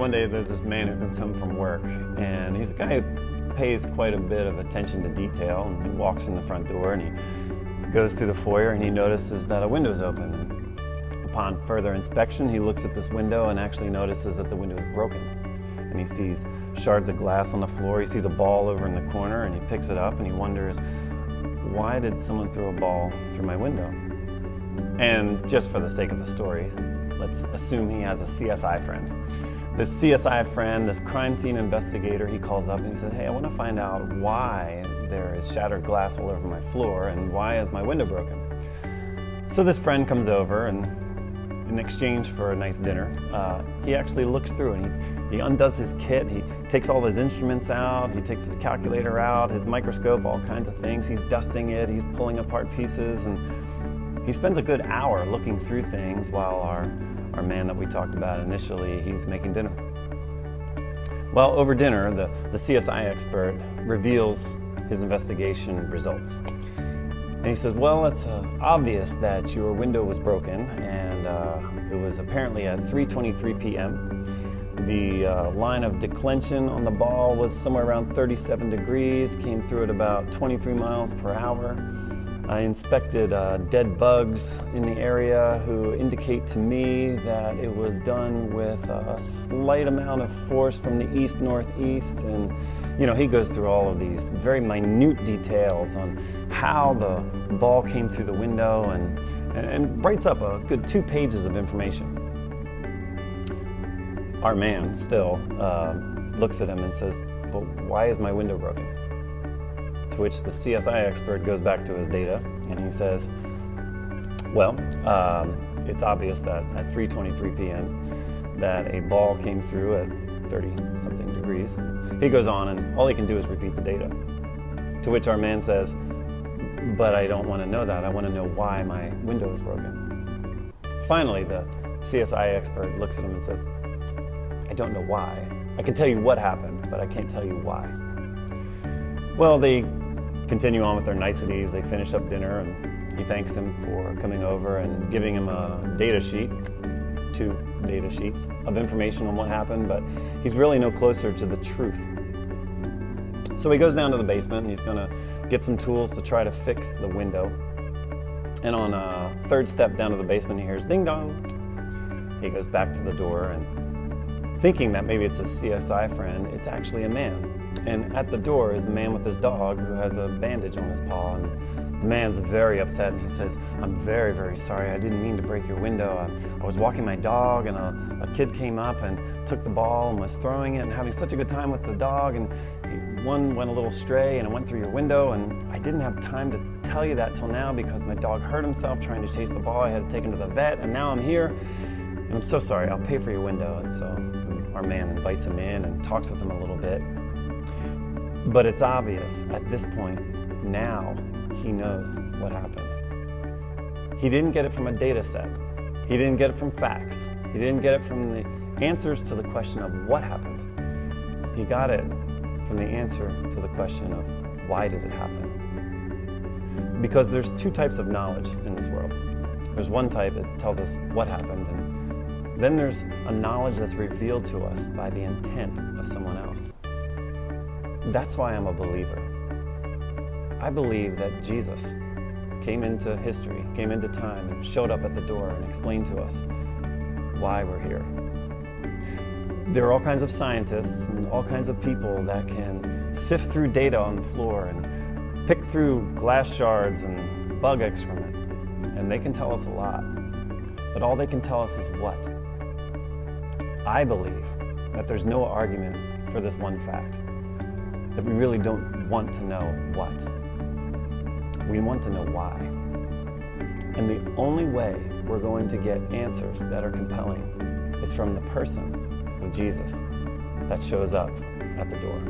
one day there's this man who comes home from work, and he's a guy who pays quite a bit of attention to detail, and he walks in the front door and he goes through the foyer and he notices that a window's open. And upon further inspection, he looks at this window and actually notices that the window is broken. And he sees shards of glass on the floor, he sees a ball over in the corner, and he picks it up and he wonders, why did someone throw a ball through my window? And just for the sake of the story, let's assume he has a CSI friend. This CSI friend, this crime scene investigator, he calls up and he says, hey, I want to find out why there is shattered glass all over my floor and why is my window broken? So this friend comes over, and in exchange for a nice dinner, he actually looks through and he undoes his kit, he takes all his instruments out, he takes his calculator out, his microscope, all kinds of things. He's dusting it, he's pulling apart pieces, and he spends a good hour looking through things while our man that we talked about initially, he's making dinner. Well, over dinner, the CSI expert reveals his investigation results. And he says, well, it's obvious that your window was broken, and it was apparently at 3:23 p.m. The line of declension on the ball was somewhere around 37 degrees, came through at about 23 miles per hour. I inspected dead bugs in the area who indicate to me that it was done with a slight amount of force from the east-northeast. And he goes through all of these very minute details on how the ball came through the window and writes up a good 2 pages of information. Our man still looks at him and says, well, why is my window broken? To which the CSI expert goes back to his data and he says, well, it's obvious that at 3:23 p.m. that a ball came through at 30-something degrees. He goes on and all he can do is repeat the data. To which our man says, but I don't want to know that. I want to know why my window is broken. Finally, the CSI expert looks at him and says, I don't know why. I can tell you what happened, but I can't tell you why. Well, they continue on with their niceties. They finish up dinner and he thanks him for coming over and giving him a data sheet, 2 data sheets of information on what happened, but he's really no closer to the truth. So he goes down to the basement and he's gonna get some tools to try to fix the window. And on a 3rd step down to the basement, he hears ding dong. He goes back to the door and thinking that maybe it's a CSI friend, it's actually a man. And at the door is the man with his dog who has a bandage on his paw. And the man's very upset and he says, I'm very, very sorry. I didn't mean to break your window. I was walking my dog and a kid came up and took the ball and was throwing it and having such a good time with the dog. And one went a little stray and it went through your window. And I didn't have time to tell you that till now because my dog hurt himself trying to chase the ball. I had to take him to the vet and now I'm here. And I'm so sorry. I'll pay for your window. And so our man invites him in and talks with him a little bit. But it's obvious at this point, now he knows what happened. He didn't get it from a data set. He didn't get it from facts. He didn't get it from the answers to the question of what happened. He got it from the answer to the question of why did it happen? Because there's 2 types of knowledge in this world. There's one type that tells us what happened, and then there's a knowledge that's revealed to us by the intent of someone else. That's why I'm a believer. I believe that Jesus came into history, came into time, and showed up at the door and explained to us why we're here. There are all kinds of scientists and all kinds of people that can sift through data on the floor and pick through glass shards and bug excrement, and they can tell us a lot. But all they can tell us is what? I believe that there's no argument for this one fact, that we really don't want to know what. We want to know why. And the only way we're going to get answers that are compelling is from the person of Jesus that shows up at the door.